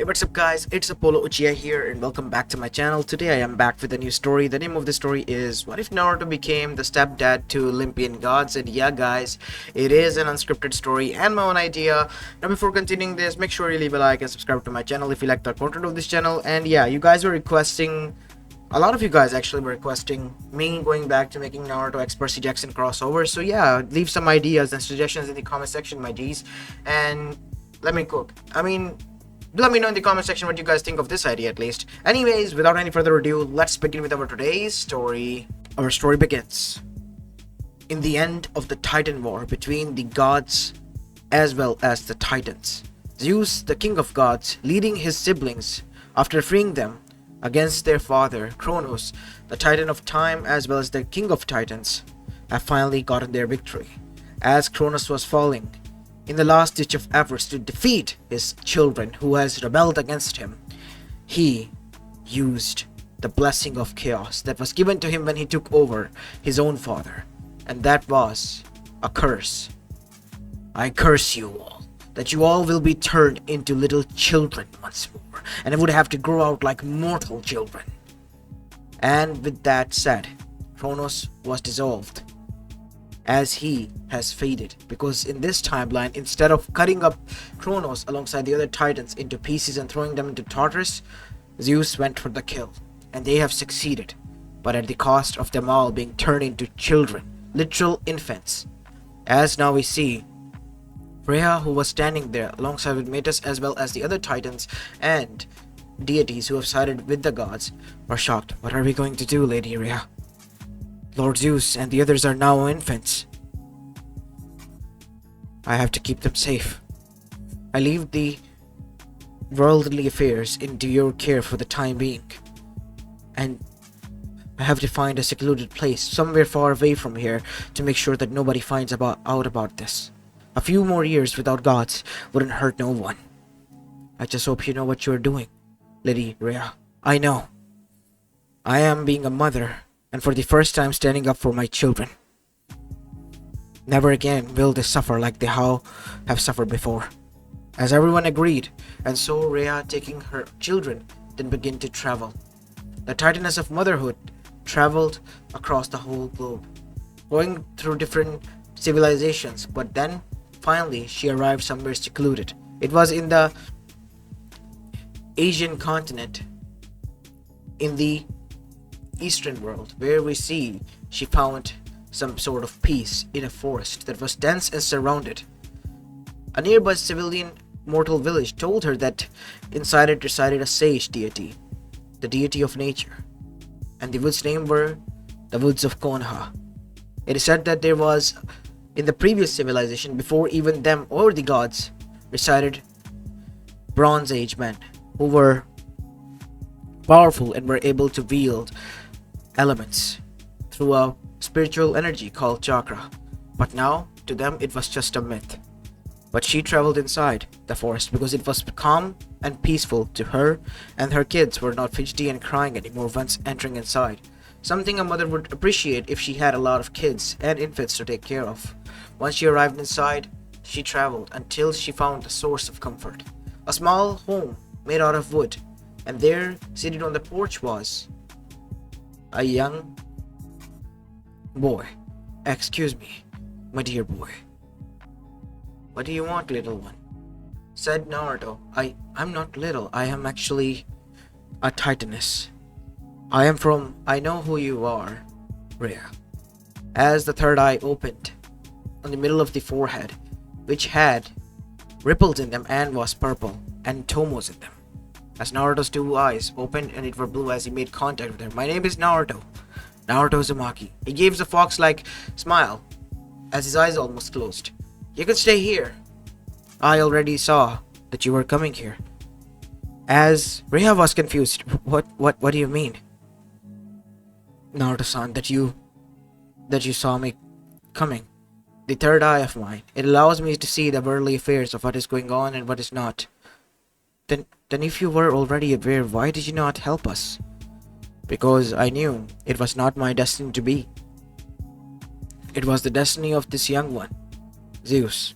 Hey, what's up guys, it's Apollo Uchiha here and welcome back to my channel. Today I am back with a new story. The name of the story is What If Naruto Became the Stepdad to Olympian Gods? And yeah guys, it is an unscripted story and my own idea. Now before continuing this, make sure you leave a like and subscribe to my channel if you like the content of this channel. And yeah, you guys were requesting, a lot of you guys actually were requesting me going back to making Naruto x Percy Jackson crossover. So yeah, leave some ideas and suggestions in the comment section, my G's. And let me cook. Let me know in the comment section what you guys think of this idea at least. Anyways, without any further ado, let's begin with our today's story. Our story begins in the end of the Titan War between the gods as well as the Titans. Zeus, the king of gods, leading his siblings after freeing them against their father, Kronos, the Titan of time as well as the king of Titans, have finally gotten their victory. As Kronos was falling, in the last ditch of efforts to defeat his children who has rebelled against him, he used the blessing of chaos that was given to him when he took over his own father, and that was a curse. I curse you all, that you all will be turned into little children once more, and would have to grow out like mortal children. And with that said, Kronos was dissolved, as he has faded, because in this timeline, instead of cutting up Kronos alongside the other Titans into pieces and throwing them into Tartarus, Zeus went for the kill, and they have succeeded, but at the cost of them all being turned into children, literal infants. As now we see, Rhea, who was standing there alongside with Metis as well as the other Titans and deities who have sided with the gods, were shocked. What are we going to do, Lady Rhea? Lord Zeus and the others are now infants. I have to keep them safe. I leave the worldly affairs into your care for the time being, and I have to find a secluded place somewhere far away from here to make sure that nobody finds out about this. A few more years without gods wouldn't hurt no one. I just hope you know what you are doing, Lady Rhea. I know. I am being a mother, and for the first time standing up for my children. Never again will they suffer like they have suffered before. As everyone agreed, and so Rhea, taking her children, then began to travel. The Titaness of motherhood traveled across the whole globe, going through different civilizations, but then finally she arrived somewhere secluded. It was in the Asian continent, in the Eastern world, where we see she found some sort of peace in a forest that was dense and surrounded. A nearby civilian mortal village told her that inside it resided a sage deity, the deity of nature, and the woods name were the woods of Konoha. It is said that there was, in the previous civilization, before even them or the gods, resided Bronze Age men who were powerful and were able to wield elements through a spiritual energy called chakra. But now, to them, it was just a myth. But she traveled inside the forest because it was calm and peaceful to her, and her kids were not fidgety and crying anymore once entering inside. Something a mother would appreciate if she had a lot of kids and infants to take care of. Once she arrived inside, she traveled until she found a source of comfort. A small home made out of wood, and there, seated on the porch, was a young boy. Excuse me, my dear boy. What do you want, little one? Said Naruto. I'm not little. I am actually a Titaness. I know who you are, Rhea. As the third eye opened on the middle of the forehead, which had ripples in them and was purple, and tomos in them. As Naruto's two eyes opened and it were blue as he made contact with her. My name is Naruto. Naruto Uzumaki. He gave a fox-like smile as his eyes almost closed. You can stay here. I already saw that you were coming here. As Rhea was confused. What do you mean? Naruto-san, that you saw me coming. The third eye of mine. It allows me to see the worldly affairs of what is going on and what is not. Then if you were already aware, why did you not help us? Because I knew it was not my destiny to be. It was the destiny of this young one, Zeus.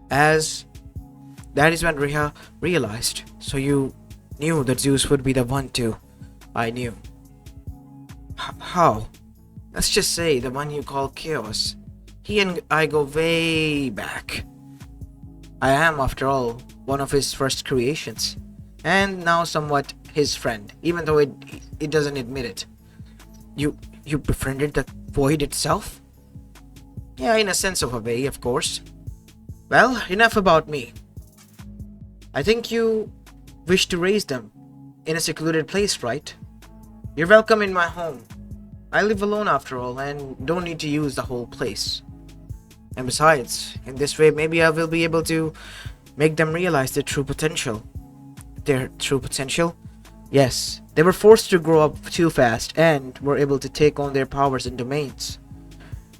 As That is when Rhea realized. So you knew that Zeus would be the one to. I knew. How? Let's just say the one you call Chaos. He and I go way back. I am, after all, one of his first creations. And now somewhat his friend, even though it doesn't admit it. You befriended the void itself? Yeah, in a sense of a way, of course. Well, enough about me. I think you wish to raise them in a secluded place, right? You're welcome in my home. I live alone after all and don't need to use the whole place. And besides, in this way maybe I will be able to make them realize their true potential. Their true potential? Yes, they were forced to grow up too fast and were able to take on their powers and domains.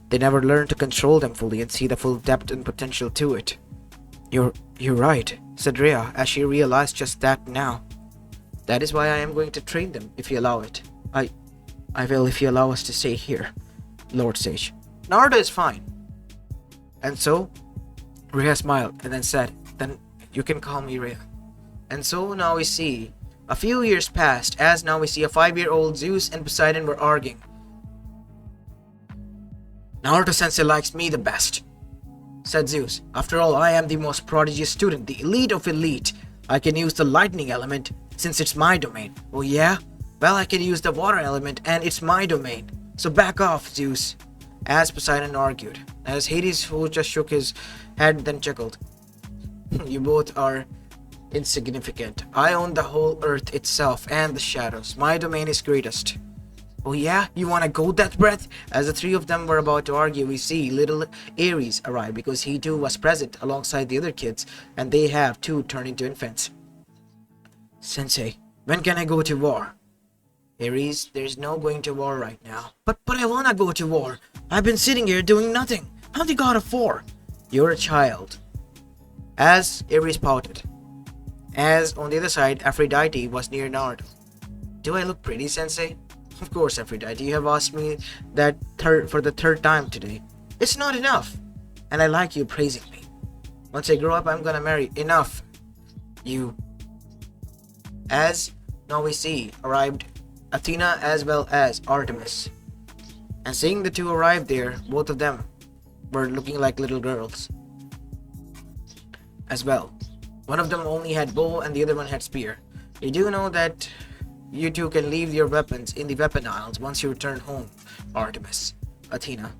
They never learned to control them fully and see the full depth and potential to it. You're right, said Rhea as she realized just that now. That is why I am going to train them, if you allow it. I will if you allow us to stay here, Lord Sage. Naruto is fine. And so, Rhea smiled and then said, then you can call me Rhea. And so now we see, a few years passed as now we see a 5-year-old Zeus and Poseidon were arguing. Naruto-sensei likes me the best, said Zeus. After all, I am the most prodigious student, the elite of elite. I can use the lightning element since it's my domain. Oh yeah? Well, I can use the water element and it's my domain. So back off, Zeus. As Poseidon argued. As Hades, who just shook his head, then chuckled. You both are insignificant. I own the whole earth itself and the shadows. My domain is greatest. Oh yeah? You wanna go that breath? As the three of them were about to argue, we see little Ares arrive because he too was present alongside the other kids, and they have too turned into infants. Sensei, when can I go to war? Ares, there's no going to war right now. But I wanna go to war. I've been sitting here doing nothing. I'm the god of war. You're a child. As Ares pouted. As on the other side, Aphrodite was near Naruto. Do I look pretty, Sensei? Of course, Aphrodite, you have asked me that for the third time today. It's not enough. And I like you praising me. Once I grow up, I'm gonna marry. Enough. You. As now we see, arrived Athena as well as Artemis. And seeing the two arrive there, both of them were looking like little girls. As well. One of them only had bow and the other one had spear. You do know that you two can leave your weapons in the weapon aisles once you return home, Artemis. Athena.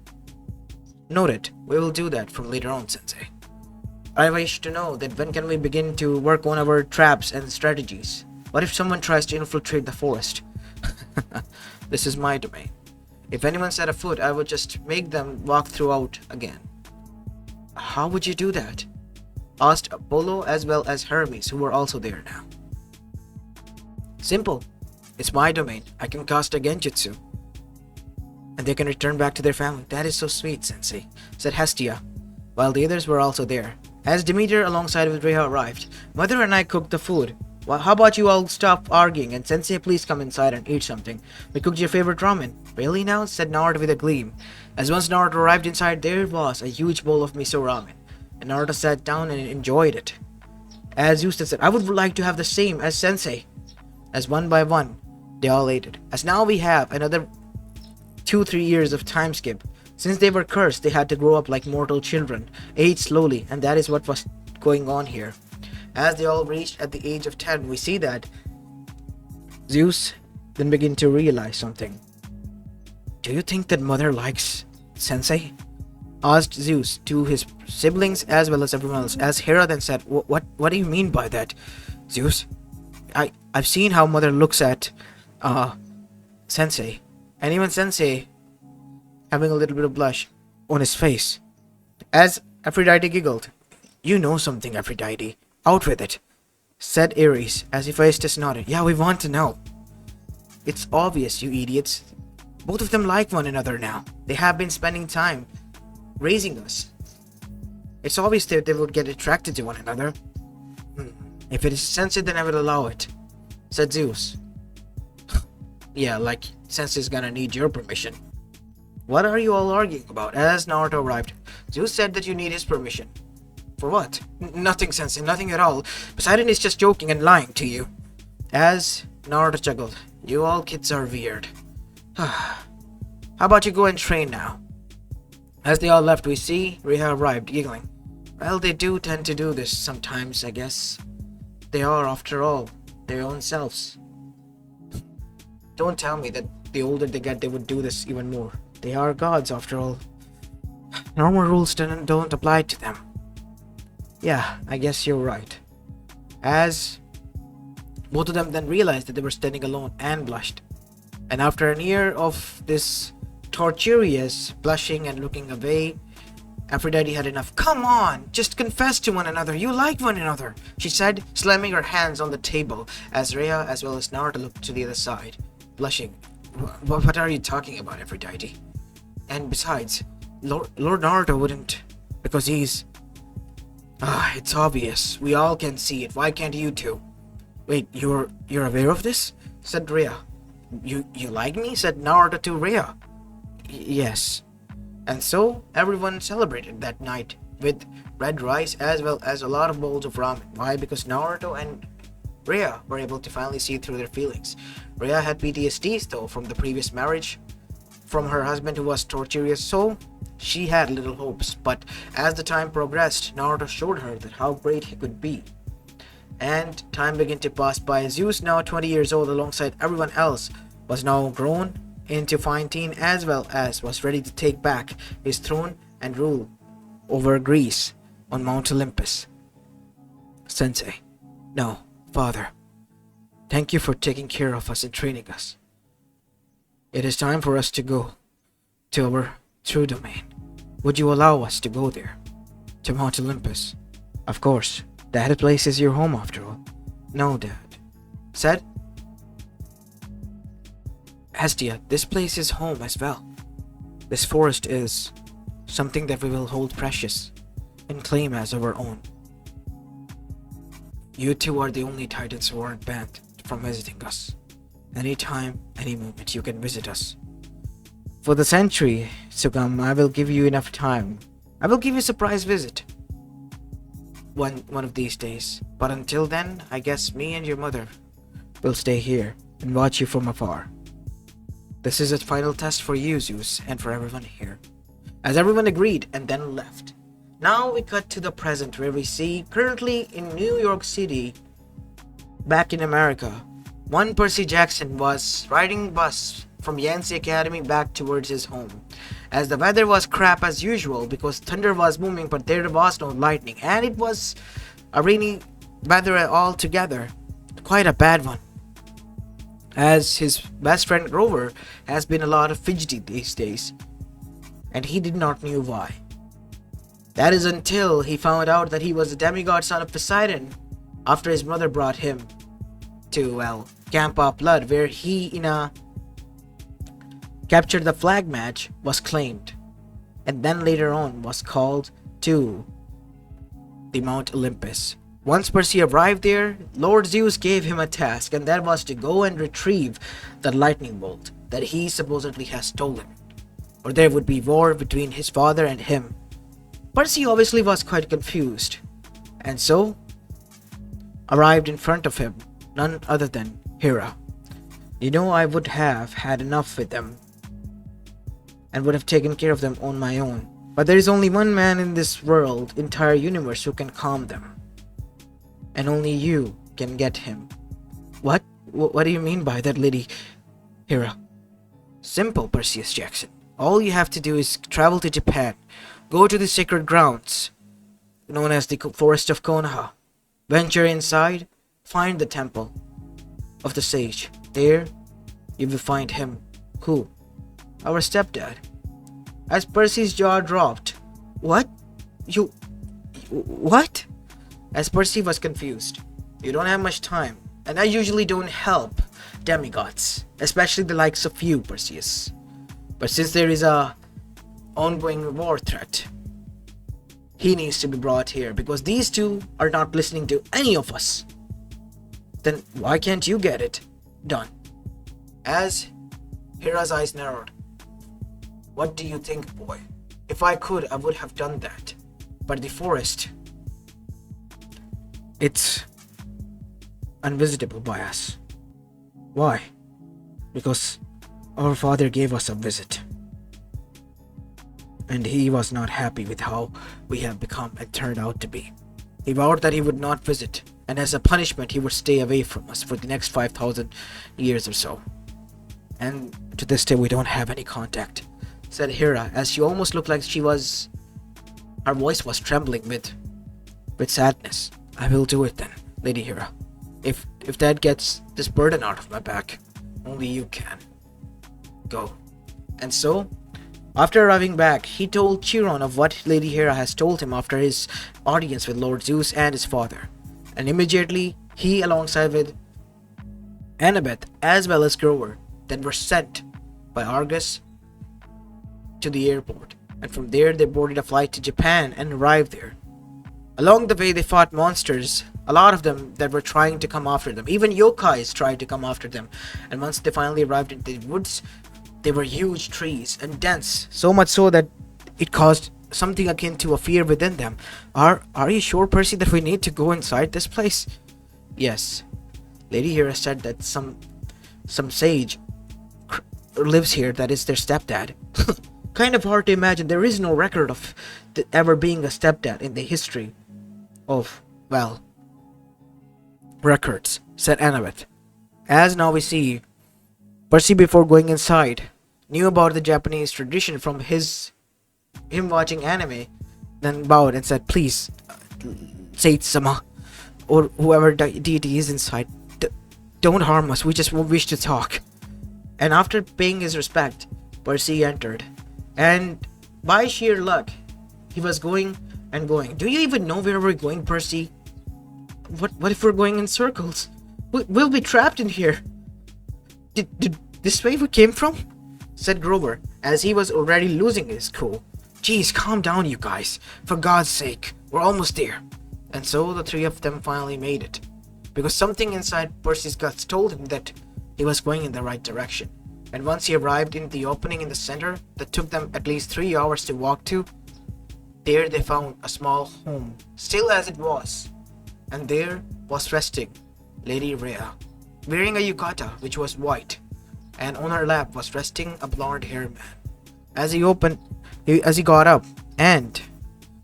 Noted. We will do that from later on, Sensei. I wish to know that when can we begin to work on our traps and strategies? What if someone tries to infiltrate the forest? This is my domain. If anyone set a foot, I would just make them walk throughout again. How would you do that? Asked Apollo as well as Hermes, who were also there now. Simple. It's my domain. I can cast a genjutsu. And they can return back to their family. That is so sweet, Sensei, said Hestia, while the others were also there. As Demeter alongside with Rhea arrived, Mother and I cooked the food. Well, how about you all stop arguing and Sensei please come inside and eat something. We cooked your favorite ramen. Really now? Said Naruto with a gleam. As once Naruto arrived inside, there was a huge bowl of miso ramen. And Naruto sat down and enjoyed it. As Eustace said, I would like to have the same as Sensei. As one by one, they all ate it. As now we have another 2-3 years of time skip. Since they were cursed, they had to grow up like mortal children, age slowly, and that is what was going on here. As they all reached at the age of 10, we see that Zeus then began to realize something. Do you think that Mother likes Sensei? Asked Zeus to his siblings as well as everyone else. As Hera then said, what do you mean by that, Zeus? I've seen how Mother looks at Sensei, and even Sensei having a little bit of blush on his face. As Aphrodite giggled, you know something, Aphrodite. Out with it, said Ares as Hephaestus nodded. Yeah, we want to know. It's obvious, you idiots. Both of them like one another now. They have been spending time raising us. It's obvious that they would get attracted to one another. If it is Sensei, then I will allow it, said Zeus. Yeah, like Sensei's gonna need your permission. What are you all arguing about? As Naruto arrived, Zeus said that you need his permission For what? Nothing, Sensei, nothing at all. Poseidon is just joking and lying to you. As Naruto chuckled, you all kids are weird. How about you go and train now? As they all left, we see Rhea arrived, giggling. Well, they do tend to do this sometimes, I guess. They are, after all, their own selves. Don't tell me that the older they get, they would do this even more. They are gods, after all. Normal rules don't apply to them. Yeah, I guess you're right. As both of them then realized that they were standing alone and blushed. And after an year of this torturous blushing and looking away, Aphrodite had enough. Come on, just confess to one another. You like one another, she said, slamming her hands on the table as Rhea as well as Naruto looked to the other side, blushing. What are you talking about, Aphrodite? And besides, Lord Naruto wouldn't, because he's... it's obvious. We all can see it. Why can't you too? Wait, you're aware of this? Said Rhea. You like me? Said Naruto to Rhea. Yes. And so, everyone celebrated that night with red rice as well as a lot of bowls of ramen. Why? Because Naruto and Rhea were able to finally see through their feelings. Rhea had PTSD though from the previous marriage from her husband who was torturous, so she had little hopes. But as the time progressed, Naruto showed her that how great he could be. And time began to pass by. Zeus, now 20 years old alongside everyone else, was now grown into fine teen as well as was ready to take back his throne and rule over Greece on Mount Olympus. Sensei, no, father, thank you for taking care of us and training us. It is time for us to go to our true domain. Would you allow us to go there? To Mount Olympus? Of course, that place is your home after all. No, Dad. Said Hestia, this place is home as well. This forest is something that we will hold precious and claim as our own. You two are the only titans who aren't banned from visiting us. Anytime, any moment you can visit us. For the century to come, I will give you enough time. I will give you a surprise visit. One of these days. But until then, I guess me and your mother will stay here and watch you from afar. This is a final test for you, Zeus, and for everyone here. As everyone agreed and then left. Now we cut to the present where we see currently in New York City, back in America, one Percy Jackson was riding bus from Yancey Academy back towards his home. As the weather was crap as usual because thunder was booming but there was no lightning and it was a rainy weather altogether. Quite a bad one. As his best friend Grover has been a lot of fidgety these days, and he did not know why. That is until he found out that he was the demigod son of Poseidon after his mother brought him to, Camp of Blood, where he, in a captured the flag match, was claimed, and then later on was called to the Mount Olympus. Once Percy arrived there, Lord Zeus gave him a task, and that was to go and retrieve the lightning bolt that he supposedly has stolen, or there would be war between his father and him. Percy obviously was quite confused, and so arrived in front of him, none other than Hera. You know, I would have had enough with them, and would have taken care of them on my own, but there is only one man in this world, entire universe, who can calm them. And only you can get him. What? What do you mean by that, Lady Hera? Simple, Perseus Jackson. All you have to do is travel to Japan, go to the sacred grounds, known as the Forest of Konoha. Venture inside, find the temple of the sage. There, you will find him. Who? Our stepdad. As Percy's jaw dropped. What? What? As Percy was confused. You don't have much time, and I usually don't help demigods, especially the likes of you, Perseus. But since there is a ongoing war threat, he needs to be brought here because these two are not listening to any of us. Then why can't you get it done? As Hera's eyes narrowed. What do you think, boy? If I could, I would have done that. But the forest It's unvisitable by us. Why? Because our father gave us a visit, and he was not happy with how we have become and turned out to be. He vowed that he would not visit, and as a punishment he would stay away from us for the next 5,000 years or so. And to this day we don't have any contact, said Hera, as she almost looked like her voice was trembling with sadness. I will do it then, Lady Hera. If that gets this burden out of my back, only you can. Go. And so, after arriving back, he told Chiron of what Lady Hera has told him after his audience with Lord Zeus and his father. And immediately, he, alongside with Annabeth as well as Grover, then were sent by Argus to the airport. And from there, they boarded a flight to Japan and arrived there. Along the way, they fought monsters, a lot of them that were trying to come after them. Even yokais tried to come after them. And once they finally arrived in the woods, they were huge trees and dense, so much so that it caused something akin to a fear within them. Are you sure, Percy, that we need to go inside this place? Yes. Lady Hera said that some sage lives here that is their stepdad. Kind of hard to imagine. There is no record of ever being a stepdad in the history of, well, records, said Annabeth. As now we see, Percy, before going inside, knew about the Japanese tradition from him watching anime, then bowed and said, please, Sage-sama, or whoever deity is inside, don't harm us, we just wish to talk. And after paying his respect, Percy entered, and by sheer luck, he was going and going. Do you even know where we're going, Percy? What if we're going in circles? We'll be trapped in here. Did this way we came from? Said Grover, as he was already losing his cool. Geez, calm down, you guys. For God's sake, we're almost there. And so the three of them finally made it, because something inside Percy's guts told him that he was going in the right direction. And once he arrived in the opening in the center that took them at least 3 hours to walk to, there they found a small home, still as it was. And there was resting Lady Rhea, wearing a yukata which was white, and on her lap was resting a blonde-haired man. As he got up and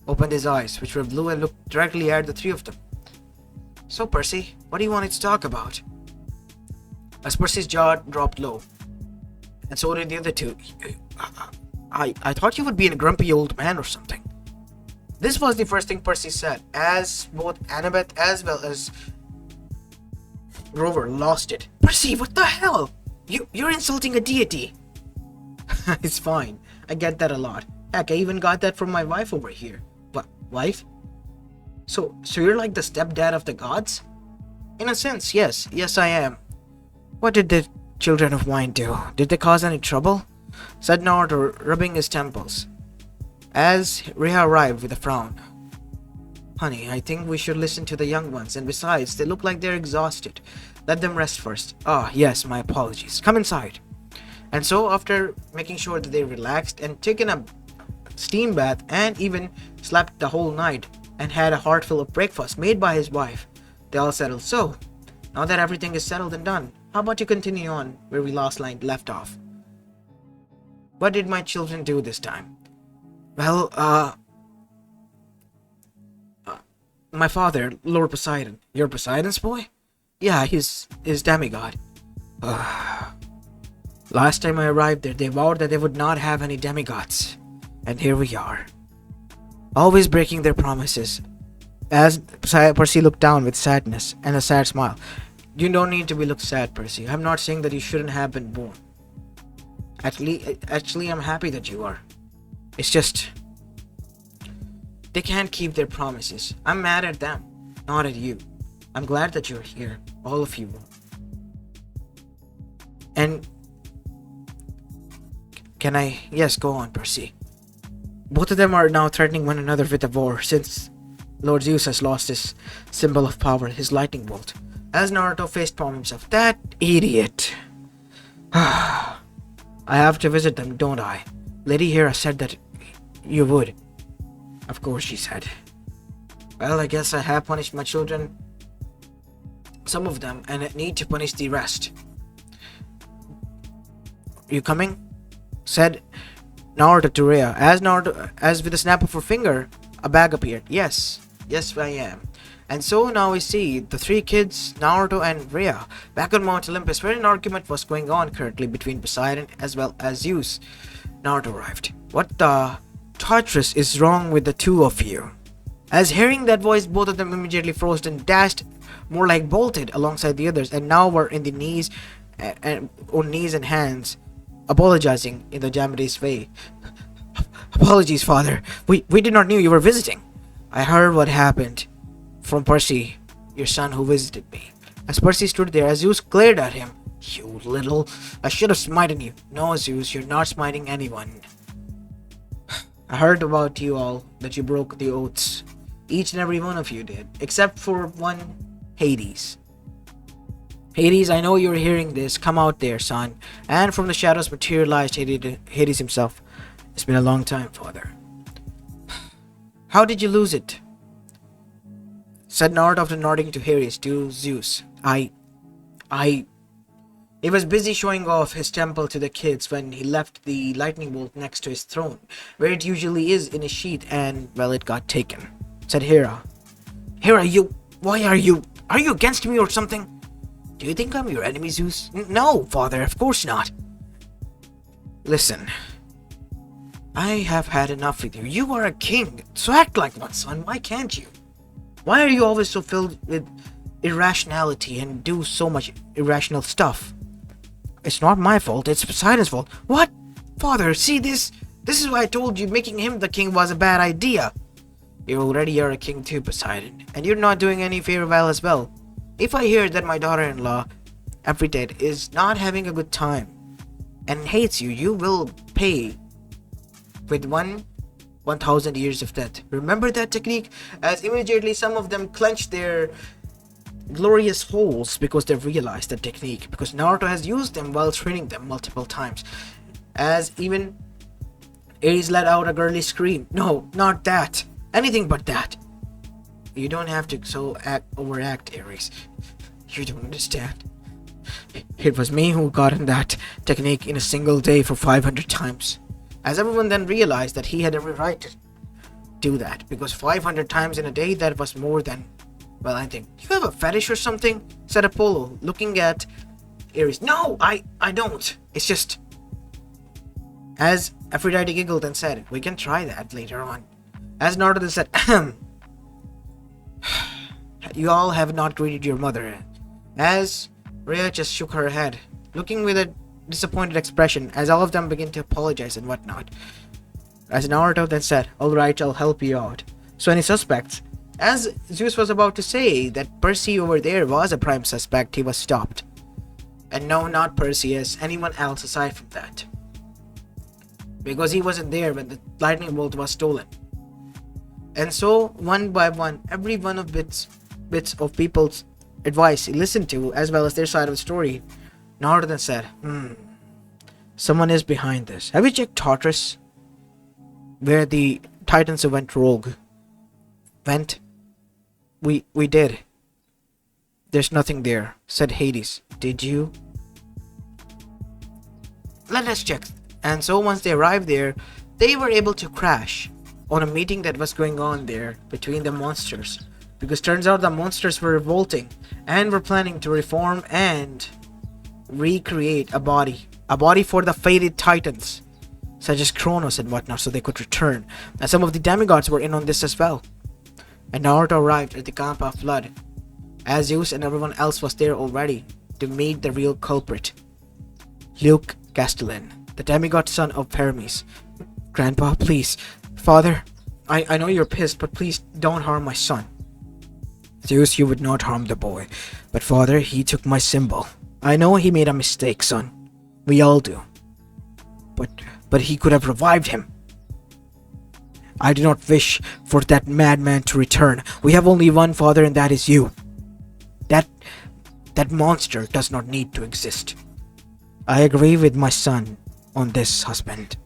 opened his eyes, which were blue, and looked directly at the three of them. So, Percy, what do you want to talk about? As Percy's jaw dropped low, and so did the other two. I thought you would be a grumpy old man or something. This was the first thing Percy said, as both Annabeth as well as Grover lost it. Percy, what the hell? You're insulting a deity. It's fine. I get that a lot. Heck, I even got that from my wife over here. What, wife? So you're like the stepdad of the gods? In a sense, yes. Yes, I am. What did the children of mine do? Did they cause any trouble? Said Naruto, rubbing his temples, as Rhea arrived with a frown. Honey, I think we should listen to the young ones, and besides, they look like they're exhausted. Let them rest first. Ah, yes, my apologies. Come inside. And so, after making sure that they relaxed and taken a steam bath and even slept the whole night and had a heartful of breakfast made by his wife, they all settled. So, now that everything is settled and done, how about you continue on where we left off? What did my children do this time? Well, my father, Lord Poseidon. You're Poseidon's boy? Yeah, he's demigod. Last time I arrived there, they vowed that they would not have any demigods. And here we are. Always breaking their promises. As Percy looked down with sadness and a sad smile. You don't need to look sad, Percy. I'm not saying that you shouldn't have been born. Actually, I'm happy that you are. It's just, they can't keep their promises. I'm mad at them, not at you. I'm glad that you're here, all of you. And can I? Yes, go on, Percy. Both of them are now threatening one another with a war, since Lord Zeus has lost his symbol of power, his lightning bolt. As Naruto facepalmed himself. That idiot. I have to visit them, don't I? Lady Hera said that you would. Of course, she said. Well, I guess I have punished my children some of them and need to punish the rest. You coming? Said Naruto to Rhea. As with a snap of her finger, a bag appeared. Yes, I am. And so now we see the three kids, Naruto and Rhea, back on Mount Olympus, where an argument was going on currently between Poseidon as well as Zeus. Naruto arrived. What the tortoise is wrong with the two of you? As hearing that voice, both of them immediately froze and dashed, more like bolted, alongside the others, and now were in the knees and on knees and hands, apologizing in the Japanese way. Apologies, father. We did not know you were visiting. I heard what happened from Percy, your son who visited me. As Percy stood there, Zeus glared at him. You little... I should have smited you. No, Zeus, you're not smiting anyone. I heard about you all, that you broke the oaths. Each and every one of you did, except for one, Hades. Hades, I know you're hearing this. Come out there, son. And from the shadows materialized Hades himself. It's been a long time, father. How did you lose it? Said Naruto after nodding to Hades to Zeus. He was busy showing off his temple to the kids when he left the lightning bolt next to his throne, where it usually is in a sheet, and, well, it got taken. Said Hera. Hera, why are you against me or something? Do you think I'm your enemy, Zeus? No, father, of course not. Listen, I have had enough with you. You are a king, so act like one, son. Why can't you? Why are you always so filled with irrationality and do so much irrational stuff? It's not my fault, it's Poseidon's fault. What? Father, see this? This is why I told you making him the king was a bad idea. You already are a king too, Poseidon, and you're not doing any farewell as well. If I hear that my daughter-in-law, Aphrodite, is not having a good time and hates you, you will pay with 1,000 years of death. Remember that technique? As immediately some of them clenched their glorious holes because they realized the technique, because Naruto has used them while training them multiple times. As even Ares let out a girly scream. No, not that. Anything but that. You don't have to overact, Ares. You don't understand. It was me who got in that technique in a single day for 500 times. As everyone then realized that he had every right to do that, because 500 times in a day, that was more than, well, I think. You have a fetish or something? Said Apollo, looking at Ares. No, I don't. It's just... As Aphrodite giggled and said, we can try that later on. As Naruto said, ahem. You all have not greeted your mother. As Rhea just shook her head, looking with a disappointed expression, as all of them began to apologize and whatnot. As Naruto then said, alright, I'll help you out. So any suspects? As Zeus was about to say that Percy over there was a prime suspect, he was stopped. And no, not Percy, as anyone else aside from that. Because he wasn't there when the lightning bolt was stolen. And so, one by one, every one of bits of people's advice he listened to, as well as their side of the story, Naruto then said, someone is behind this. Have you checked Tartarus? Where the Titans went rogue. We did. There's nothing there, said Hades. Did you? Let us check. And so once they arrived there, they were able to crash on a meeting that was going on there between the monsters. Because turns out the monsters were revolting and were planning to reform and recreate a body for the fated titans, such as Kronos and whatnot, so they could return. And some of the demigods were in on this as well. And Naruto arrived at the Camp of Blood, as Zeus and everyone else was there already to meet the real culprit, Luke Castellan, the demigod son of Hermes. Grandpa, please. Father, I know you're pissed, but please don't harm my son. Zeus, you would not harm the boy. But father, he took my symbol. I know he made a mistake, son. We all do. But he could have revived him. I do not wish for that madman to return. We have only one father, and that is you. That monster does not need to exist. I agree with my son on this, husband.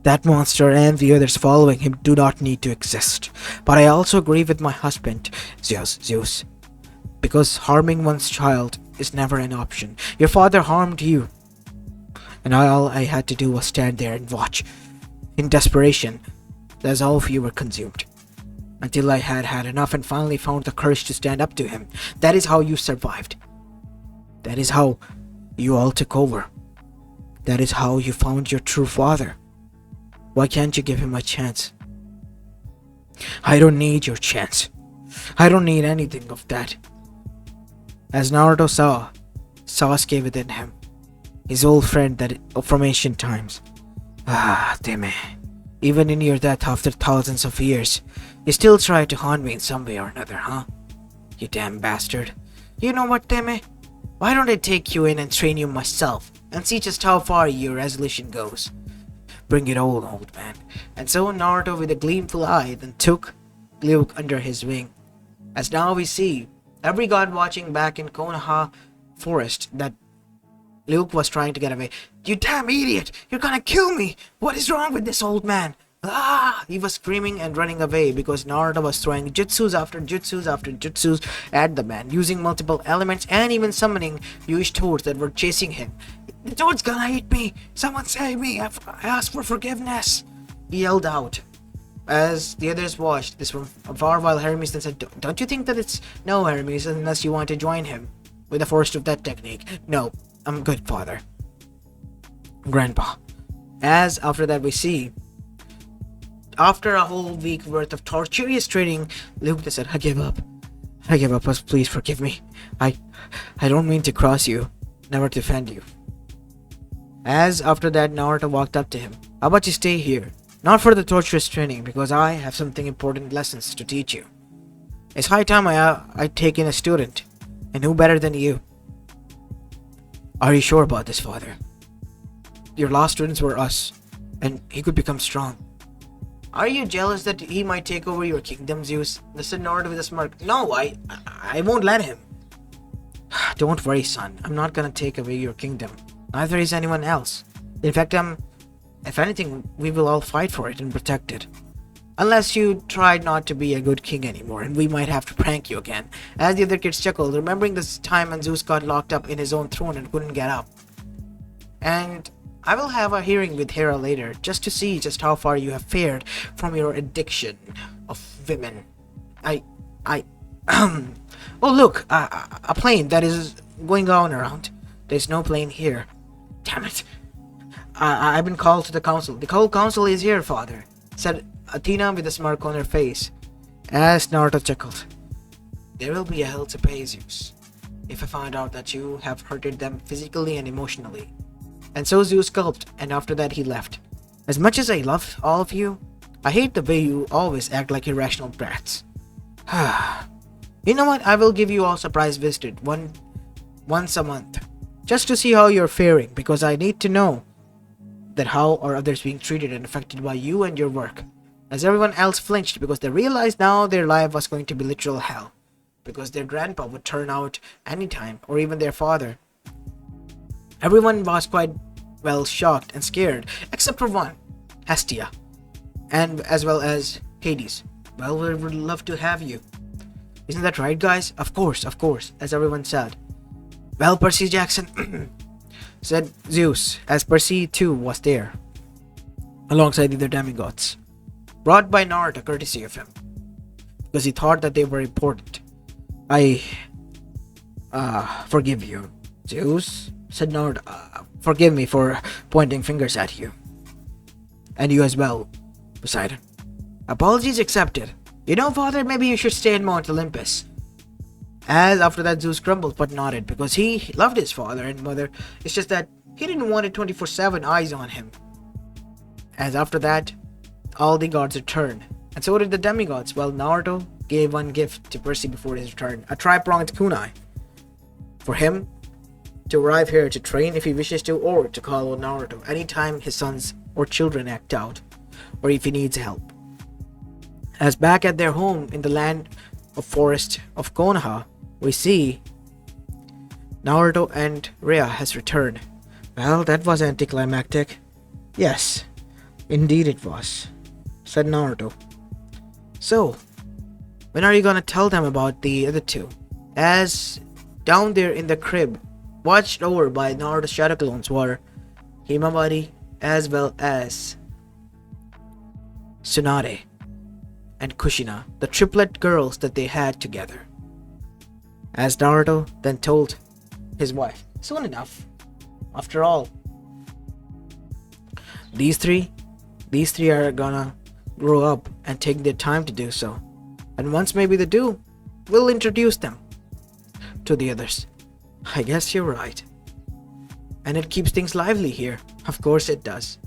That monster and the others following him do not need to exist. But I also agree with my husband, Zeus. Because harming one's child is never an option. Your father harmed you, and all I had to do was stand there and watch. In desperation, as all of you were consumed. Until I had had enough and finally found the courage to stand up to him. That is how you survived. That is how you all took over. That is how you found your true father. Why can't you give him a chance? I don't need your chance. I don't need anything of that. As Naruto saw Sasuke within him, his old friend that from ancient times. Damn. Even in your death after thousands of years, you still try to haunt me in some way or another, huh? You damn bastard. You know what, Teme? Why don't I take you in and train you myself and see just how far your resolution goes? Bring it on, old man. And so Naruto, with a gleamful eye, then took Luke under his wing. As now we see every god watching back in Konoha forest that Luke was trying to get away. You damn idiot! You're gonna kill me! What is wrong with this old man? He was screaming and running away because Naruto was throwing jutsus after jutsus after jutsus at the man, using multiple elements and even summoning huge toads that were chasing him. The toad's gonna eat me! Someone save me! I ask for forgiveness! He yelled out. As the others watched this from afar while Hermes then said, Don't you think that it's... No, Hermes, unless you want to join him with the force of that technique. No, I'm good, father. Grandpa. As after that we see, after a whole week worth of torturous training, Luke said, I give up. I give up, please forgive me. I don't mean to cross you, never to offend you. As after that Naruto walked up to him. How about you stay here? Not for the torturous training, because I have something important lessons to teach you. It's high time I take in a student, and who better than you? Are you sure about this, father? Your last students were us, and he could become strong. Are you jealous that he might take over your kingdom, Zeus? Listen, Naruto with a smirk. No, I won't let him. Don't worry, son. I'm not gonna take away your kingdom. Neither is anyone else. In fact, if anything, we will all fight for it and protect it. Unless you tried not to be a good king anymore, and we might have to prank you again. As the other kids chuckled, remembering this time when Zeus got locked up in his own throne and couldn't get up. And I will have a hearing with Hera later, just to see just how far you have fared from your addiction of women. Oh look, a plane that is going on around. There's no plane here. Damn it. I've been called to the council. The whole council is here, father, said Athena with a smirk on her face. As Naruto chuckled. There will be a hell to pay, Zeus, if I find out that you have hurted them physically and emotionally. And so Zeus gulped, and after that he left. As much as I love all of you, I hate the way you always act like irrational brats. You know what? I will give you all a surprise visit once a month, just to see how you're faring, because I need to know that how are others being treated and affected by you and your work. As everyone else flinched because they realized now their life was going to be literal hell, because their grandpa would turn out anytime, or even their father. Everyone was quite well shocked and scared, except for one, Hestia, and as well as Hades. Well, we would love to have you. Isn't that right, guys? Of course, as everyone said. Well, Percy Jackson, said Zeus, as Percy too was there, alongside the other demigods, brought by Naruto courtesy of him, because he thought that they were important. I forgive you, Zeus, said Naruto. Forgive me for pointing fingers at you. And you as well, Poseidon. Apologies accepted. You know, father, maybe you should stay in Mount Olympus. As after that Zeus grumbled but nodded, because he loved his father and mother. It's just that he didn't want 24/7 eyes on him. As after that, all the gods returned, and so did the demigods, while Naruto gave one gift to Percy before his return, a tri-pronged kunai, for him to arrive here to train if he wishes to, or to call on Naruto anytime his sons or children act out, or if he needs help. As back at their home in the land of forest of Konoha, we see Naruto and Rhea has returned. Well, that was anticlimactic. Yes, indeed it was, said Naruto. So, when are you gonna tell them about the other two? as down there in the crib, watched over by Naruto's shadow clones, were Himawari as well as Tsunade and Kushina, the triplet girls that they had together. As Naruto then told his wife, soon enough, after all, these three are gonna grow up and take their time to do so. And once maybe they do, we'll introduce them to the others. I guess you're right. And it keeps things lively here. Of course it does.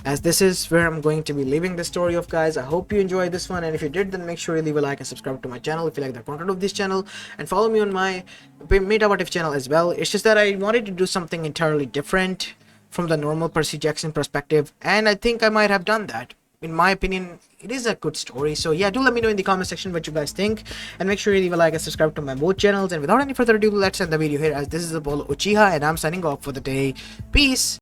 As this is where I'm going to be leaving the story of, guys. I hope you enjoyed this one, and if you did, then make sure you leave a like and subscribe to my channel if you like the content of this channel, and follow me on my Meta What If channel as well. It's just that I wanted to do something entirely different from the normal Percy Jackson perspective, and I think I might have done that. In my opinion, it is a good story. So yeah, do let me know in the comment section what you guys think, and make sure you leave a like and subscribe to my both channels. And without any further ado, let's end the video here, as this is Apollo Uchiha and I'm signing off for the day. Peace.